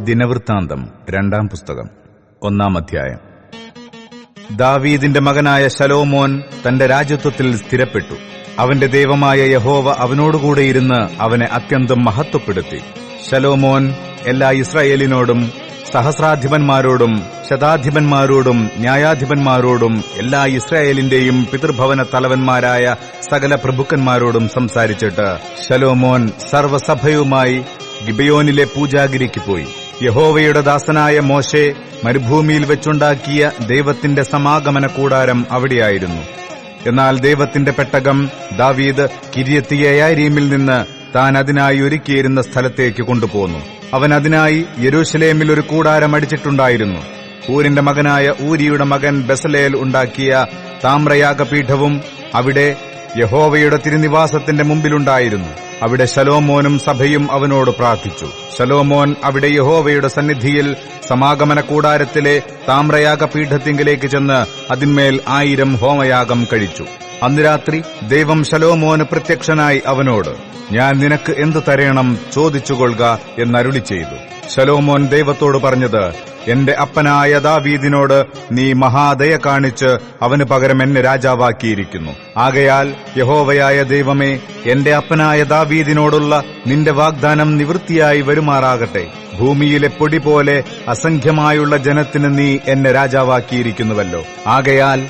ദിനവൃത്താന്തം 2-ാം പുസ്തകം 1-ാം അധ്യായം. ദാവീദിന്റെ മകനായ ശലോമോൻ തന്റെ രാജത്വത്തിൽ സ്ഥിരപ്പെട്ടു. അവന്റെ ദൈവമായ യഹോവ അവനോടുകൂടെയിരുന്ന് അവനെ അത്യന്തം മഹത്വപ്പെടുത്തി. ശലോമോൻ എല്ലാ ഇസ്രായേലിനോടും സഹസ്രാധിപന്മാരോടും ശതാധിപന്മാരോടും ന്യായാധിപന്മാരോടും എല്ലാ ഇസ്രായേലിന്റെയും പിതൃഭവന തലവന്മാരായ സകല പ്രഭുക്കന്മാരോടും സംസാരിച്ചിട്ട് ശലോമോൻ സർവ്വസഭയുമായി ഗിബയോനിലെ പൂജാഗിരിക്ക് പോയി. യഹോവയുടെ ദാസനായ മോശെ മരുഭൂമിയിൽ വെച്ചുണ്ടാക്കിയ ദൈവത്തിന്റെ സമാഗമന കൂടാരം അവിടെയായിരുന്നു. എന്നാൽ ദൈവത്തിന്റെ പെട്ടകം ദാവീദ് കിര്യത്ത്യെയാരീമിൽ നിന്ന് താൻ അതിനായി ഒരുക്കിയിരുന്ന സ്ഥലത്തേക്ക് കൊണ്ടുപോന്നു. അവൻ അതിനായി യെരൂശലേമിൽ ഒരു കൂടാരം അടിച്ചിട്ടുണ്ടായിരുന്നു. ഊരിന്റെ മകനായ ഊരിയുടെ മകൻ ബെസലേൽ ഉണ്ടാക്കിയ താമ്രയാഗപീഠവും അവിടെ യഹോവയുടെ തിരുനിവാസത്തിന്റെ മുമ്പിലുണ്ടായിരുന്നു. അവിടെ ശലോമോനും സഭയും അവനോട് പ്രാർത്ഥിച്ചു. ശലോമോൻ അവിടെ യഹോവയുടെ സന്നിധിയിൽ സമാഗമന കൂടാരത്തിലെ താമ്രയാഗപീഠത്തിങ്കിലേക്ക് ചെന്ന് അതിന്മേൽ 1000 ഹോമയാഗം കഴിച്ചു. അന്ന് രാത്രി ദൈവം ശലോമോന് പ്രത്യക്ഷനായി അവനോട്, ഞാൻ നിനക്ക് എന്തു തരേണം ചോദിച്ചുകൊള്ളുക എന്നരുളി ചെയ്തു. ശലോമോൻ ദൈവത്തോട് പറഞ്ഞത്, എന്റെ അപ്പനായ ദാവീദിനോട് നീ മഹാദയ കാണിച്ച് അവന് പകരം എന്നെ രാജാവാക്കിയിരിക്കുന്നു. ആകയാൽ യഹോവയായ ദൈവമേ, എന്റെ അപ്പനായ ദാവീദിനോടുള്ള നിന്റെ വാഗ്ദാനം നിവൃത്തിയായി വരുമാറാകട്ടെ. ഭൂമിയിലെ പൊടി പോലെ അസംഖ്യമായുള്ള ജനത്തിന് നീ എന്നെ രാജാവാക്കിയിരിക്കുന്നുവല്ലോ. ആകയാൽ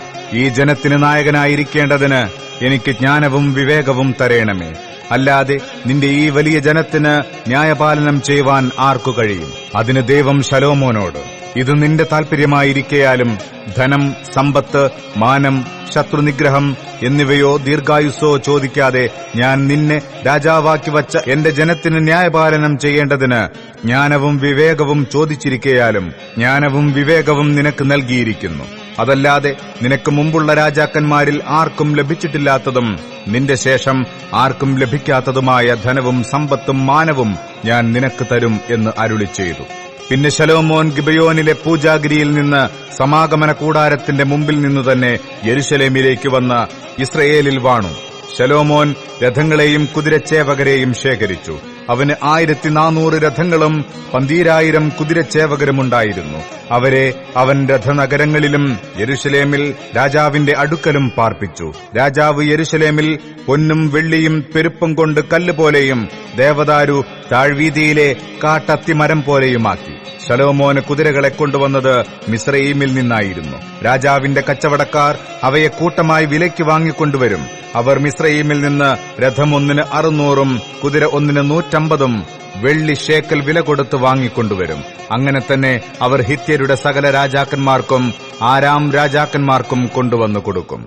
ഈ ജനത്തിന് നായകനായിരിക്കേണ്ടതിന് എനിക്ക് ജ്ഞാനവും വിവേകവും തരേണമേ. അല്ലാതെ നിന്റെ ഈ വലിയ ജനത്തിന് ന്യായപാലനം ചെയ്യുവാൻ ആർക്കു കഴിയും? അതിന് ദൈവം ശലോമോനോട്, ഇത് നിന്റെ താൽപര്യമായിരിക്കയാലും ധനം, സമ്പത്ത്, മാനം, ശത്രുനിഗ്രഹം എന്നിവയോ ദീർഘായുസ്സോ ചോദിക്കാതെ ഞാൻ നിന്നെ രാജാവാക്കി വച്ച എന്റെ ജനത്തിന് ന്യായപാലനം ചെയ്യേണ്ടതിന് ജ്ഞാനവും വിവേകവും ചോദിച്ചിരിക്കയാലും ജ്ഞാനവും വിവേകവും നിനക്ക് നൽകിയിരിക്കുന്നു. അതല്ലാതെ നിനക്ക് മുമ്പുള്ള രാജാക്കന്മാരിൽ ആർക്കും ലഭിച്ചിട്ടില്ലാത്തതും നിന്റെ ശേഷം ആർക്കും ലഭിക്കാത്തതുമായ ധനവും സമ്പത്തും മാനവും ഞാൻ നിനക്ക് തരും എന്ന് അരുളി ചെയ്തു. പിന്നെ ശലോമോൻ ഗിബയോനിലെ പൂജാഗിരിയിൽ നിന്ന് സമാഗമന കൂടാരത്തിന്റെ മുമ്പിൽ നിന്നു തന്നെ യെരൂശലേമിലേക്ക് വന്ന് ഇസ്രയേലിൽ വാണു. ശലോമോൻ രഥങ്ങളെയും കുതിരച്ചേവകരെയും ശേഖരിച്ചു. അവന് 1400 രഥങ്ങളും 12000 കുതിരച്ചേവകരുമുണ്ടായിരുന്നു. അവരെ അവൻ രഥനഗരങ്ങളിലും യെരൂശലേമിൽ രാജാവിന്റെ അടുക്കലും പാർപ്പിച്ചു. രാജാവ് യെരൂശലേമിൽ പൊന്നും വെള്ളിയും പെരുപ്പം കൊണ്ട് കല്ലുപോലെയും ദേവദാരു താഴ്വീതിയിലെ കാട്ടത്തിമരം പോലെയുമാക്കി. ശലോമോന് കുതിരകളെ കൊണ്ടുവന്നത് മിസ്രയീമിൽ നിന്നായിരുന്നു. രാജാവിന്റെ കച്ചവടക്കാർ അവയെ കൂട്ടമായി വിലയ്ക്ക് വാങ്ങിക്കൊണ്ടുവരും. അവർ മിസ്രയീമിൽ നിന്ന് രഥം ഒന്നിന് 600 കുതിര ഒന്നിന് 150 വെള്ളി ഷേക്കൽ വില കൊടുത്ത് വാങ്ങിക്കൊണ്ടുവരും. അങ്ങനെ തന്നെ അവർ ഹിത്യരുടെ സകല രാജാക്കന്മാർക്കും ആരാം രാജാക്കന്മാർക്കും കൊണ്ടുവന്നു കൊടുക്കും.